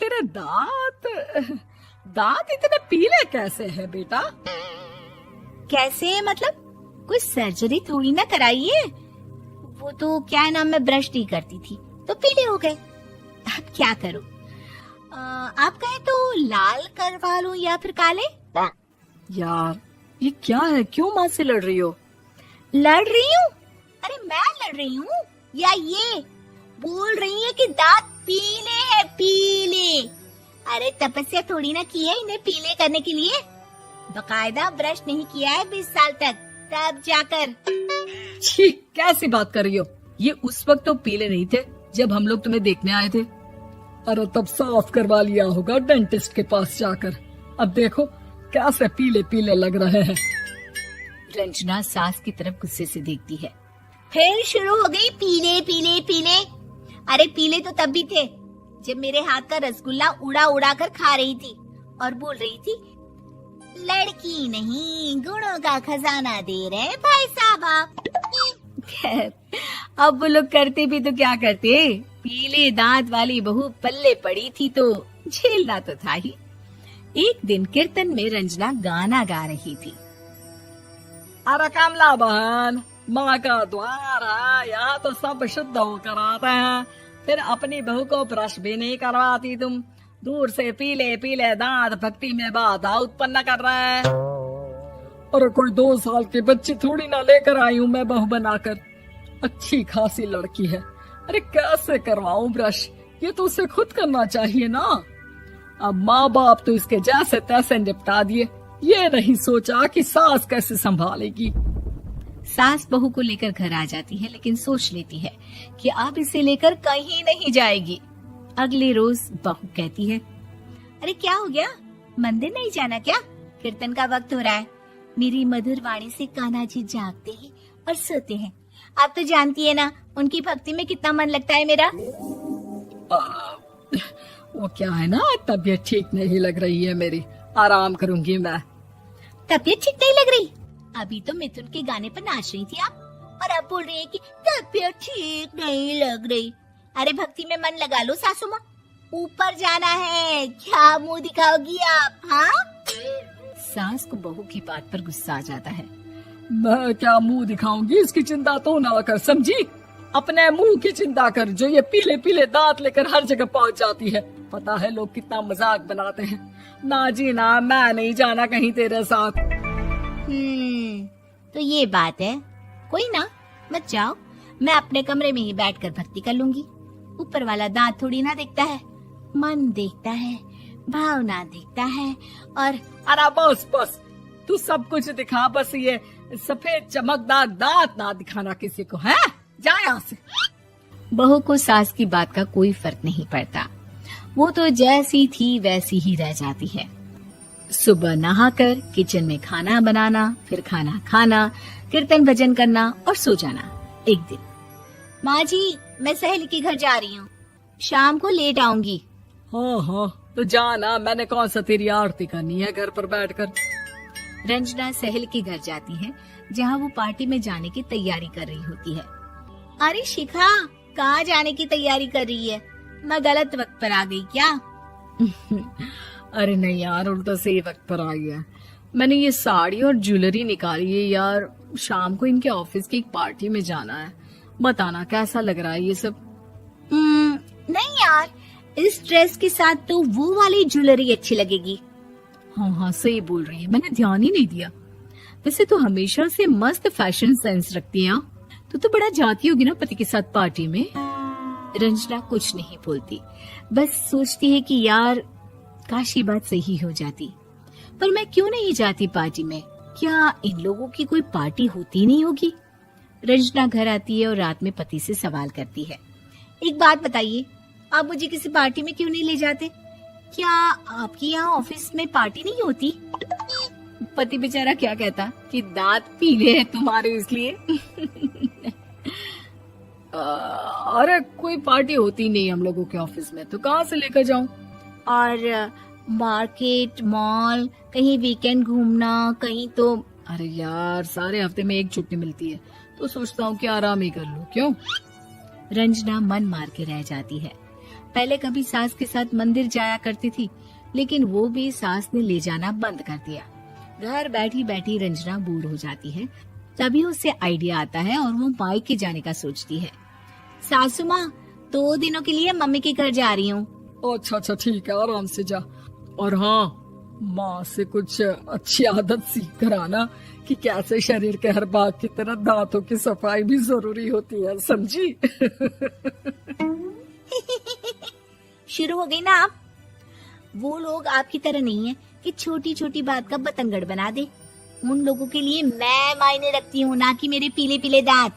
तेरे दांत दांत इतने पीले कैसे हैं बेटा? कैसे मतलब? कोई सर्जरी थोड़ी ना कराई है। वो तो क्या नाम, मैं ब्रश नहीं करती थी तो पीले हो गए। अब क्या करूं? आप कहें तो लाल करवा लूं या फिर काले? यार ये क्या है, क्यों माँ से लड़ रही हो? लड़ रही हूँ? अरे मैं लड़ रही हूँ या ये बोल रही है कि दांत पीले हैं, पीले। अरे तपस्या थोड़ी ना की है इन्हें पीले करने के लिए। बकायदा ब्रश नहीं किया है 20 साल तक, तब जाकर। छी, कैसी बात कर रही हो? ये उस वक्त तो पीले नहीं थे जब हम लोग तुम्हें देखने आए थे। अरे तब साफ करवा लिया होगा डेंटिस्ट के पास जाकर। अब देखो कैसे पीले पीले लग रहे हैं। रंजना सास की तरफ गुस्से से देखती है। फिर शुरू हो गई पीले पीले पीले। अरे पीले तो तब भी थे जब मेरे हाथ का रसगुल्ला उड़ा उड़ा कर खा रही थी और बोल रही थी, लड़की नहीं गुणों का खजाना दे रहे भाई साहब आप। खैर अब वो लोग करते भी तो क्या करते, पीले दांत वाली बहू पल्ले पड़ी थी तो झेलना तो था ही। एक दिन कीर्तन में रंजना गाना गा रही थी। अरे कमला बहन, माँ का द्वार है, यहाँ तो सब शुद्ध होकर आते हैं, फिर अपनी बहू को ब्रश भी नहीं करवाती तुम। दूर से पीले पीले दांत भक्ति में बाधा उत्पन्न कर रहे हैं। अरे कोई 2 साल के बच्चे थोड़ी ना लेकर आई हूँ मैं बहू बनाकर। अच्छी खासी लड़की है, अरे कैसे करवाऊं ब्रश? ये तो उसे खुद करना चाहिए ना। अब माँ बाप तो इसके जैसे तैसे निपटा दिए, ये नहीं सोचा कि सास कैसे संभालेगी। सास बहू को लेकर घर आ जाती है लेकिन सोच लेती है कि अब इसे लेकर कहीं नहीं जाएगी। अगले रोज बहू कहती है, अरे क्या हो गया, मंदिर नहीं जाना क्या? कीर्तन का वक्त हो रहा है। मेरी मधुर वाणी से कान्हा जी जागते हैं और सोते हैं। आप तो जानती है ना उनकी भक्ति में कितना मन लगता है मेरा। वो क्या है ना, तबीयत ठीक नहीं लग रही है मेरी, आराम करूंगी मैं। तबीयत ठीक नहीं लग रही? अभी तो मिथुन के गाने पर नाच रही थी आप और अब बोल रही है कि तबीयत ठीक नहीं लग रही। अरे भक्ति में मन लगा लो सासू माँ, ऊपर जाना है, क्या मुंह दिखाओगी आप? हाँ? सास को बहू की बात पर गुस्सा आ जाता है। मैं क्या मुंह दिखाऊंगी, इसकी चिंता तो ना कर, समझी? अपने मुंह की चिंता कर, जो ये पीले पीले दांत लेकर हर जगह पहुंच जाती है। पता है लोग कितना मजाक बनाते हैं। ना जी ना, मैं नहीं जाना कहीं तेरे साथ। तो ये बात है। कोई ना, मत जाओ, मैं अपने कमरे में ही बैठकर भक्ति कर लूंगी। ऊपर वाला दांत थोड़ी ना देखता है, मन देखता है, भावना देखता है। और अरे बस बस, तू सब कुछ दिखा, बस ये सफेद चमकदार दांत ना दिखाना किसी को, है? जा यहाँ से। बहू को सास की बात का कोई फर्क नहीं पड़ता, वो तो जैसी थी वैसी ही रह जाती है। सुबह नहाकर किचन में खाना बनाना, फिर खाना खाना, कीर्तन भजन करना और सो जाना। एक दिन, माँ जी मैं सहेली के घर जा रही हूँ, शाम को लेट आऊंगी। हाँ हाँ तो जाना, मैंने कौन सा तेरी आरती करनी है घर पर बैठकर। रंजना सहेली के घर जाती है जहाँ वो पार्टी में जाने की तैयारी कर रही होती है। अरे शिखा, कहाँ जाने की तैयारी कर रही है? मैं गलत वक्त पर आ गई क्या? अरे नहीं यार, उल्टा सही वक्त पर आ गया। मैंने ये साड़ी और ज्वेलरी निकाली है यार, शाम को इनके ऑफिस की एक पार्टी में जाना है। बताना कैसा लग रहा है ये सब? नहीं यार, इस ड्रेस के साथ तो वो वाली ज्वेलरी अच्छी लगेगी। हाँ हाँ सही बोल रही है, मैंने ध्यान ही नहीं दिया। वैसे तो हमेशा से मस्त फैशन सेंस रखती है। तो बड़ा जाती होगी ना पति के साथ पार्टी में। रंजना कुछ नहीं बोलती, बस सोचती है कि यार काश ये बात सही हो जाती, पर मैं क्यों नहीं जाती पार्टी में? क्या इन लोगों की कोई पार्टी होती नहीं होगी? रंजना घर आती है और रात में पति से सवाल करती है, एक बात बताइए, आप मुझे किसी पार्टी में क्यों नहीं ले जाते? क्या आपकी यहाँ ऑफिस में पार्टी नहीं होती? पति बेचारा क्या कहता कि दांत पीले हैं तुम्हारे इसलिए। अरे कोई पार्टी होती नहीं हम लोगों के ऑफिस में, तो कहाँ से लेकर जाऊं? और मार्केट, मॉल, कहीं वीकेंड घूमना, कहीं तो। अरे यार सारे हफ्ते में एक छुट्टी मिलती है, तो सोचता हूँ कि आराम ही कर लूं। क्यों? रंजना मन मार के रह जाती है। पहले कभी सास के साथ मंदिर जाया करती थी, लेकिन वो भी सास ने ले जाना बंद कर दिया। घर बैठी बैठी रंजना बोर हो जाती है। तभी उसे आइडिया आता है और वो मायके जाने का सोचती है। सासू माँ, 2 दिनों के लिए मम्मी के घर जा रही हूँ। अच्छा ठीक है, आराम से जा। और हाँ, माँ से कुछ अच्छी आदत सीख कर आना कि कैसे शरीर के हर भाग की तरह दांतों की सफाई भी जरूरी होती है, समझी? शुरू हो गई ना आप। वो लोग आपकी तरह नहीं है कि छोटी छोटी बात का बतंगड़ बना दे। उन लोगों के लिए मैं मायने रखती हूँ, ना कि मेरे पीले पीले दांत।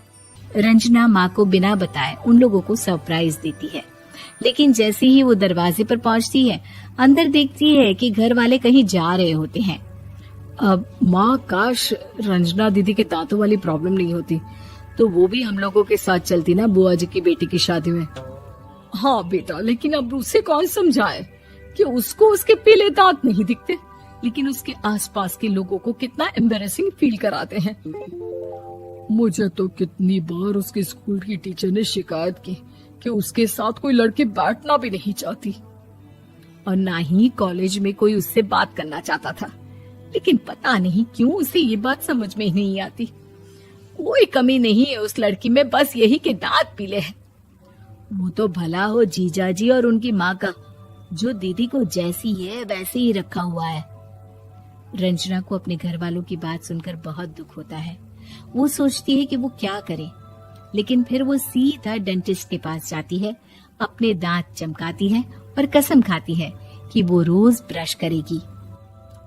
रंजना माँ को बिना बताए उन लोगों को सरप्राइज देती है, लेकिन जैसे ही वो दरवाजे पर पहुंचती है, अंदर देखती है कि घर वाले कहीं जा रहे होते हैं। अब माँ, काश रंजना दीदी के दांतों वाली प्रॉब्लम नहीं होती तो वो भी हम लोगों के साथ चलती ना बुआ जी की बेटी की शादी में। हाँ बेटा, लेकिन अब उसे कौन समझाए कि उसको उसके पीले दांत नहीं दिखते, लेकिन उसके आसपास के लोगों को कितना एम्बैरेसिंग फील कराते हैं। मुझे तो कितनी बार उसके स्कूल की टीचर ने शिकायत की कि उसके साथ कोई लड़की बैठना भी नहीं चाहती, और ना ही कॉलेज में कोई उससे बात करना चाहता था। लेकिन पता नहीं क्यों उसे ये बात समझ में ही नहीं आती। कोई कमी नहीं है उस लड़की में, बस यही कि दांत पीले हैं। वो तो भला हो जीजा जी और उनकी माँ का, जो दीदी को जैसी है वैसे ही रखा हुआ है। रंजना को अपने घर वालों की बात सुनकर बहुत दुख होता है। वो सोचती है कि वो क्या करे, लेकिन फिर वो सीधा डेंटिस्ट के पास जाती है, अपने दांत चमकाती है और कसम खाती है कि वो रोज ब्रश करेगी।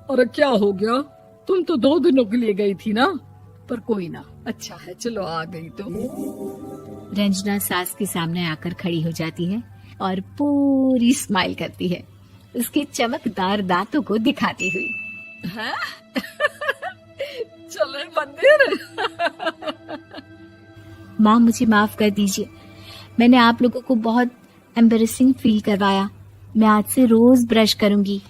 अरे क्या हो गया, तुम तो 2 दिनों के लिए गई थी ना, पर कोई ना, अच्छा है चलो आ गई तो। रंजना सास के सामने आकर खड़ी हो जाती है और पूरी स्माइल करती है, उसके चमकदार दांतों को दिखाती हुई। हैं? चले मंदिर। माँ, मुझे माफ कर दीजिए, मैंने आप लोगों को बहुत एम्बैरेसिंग फील करवाया। मैं आज से रोज ब्रश करूंगी।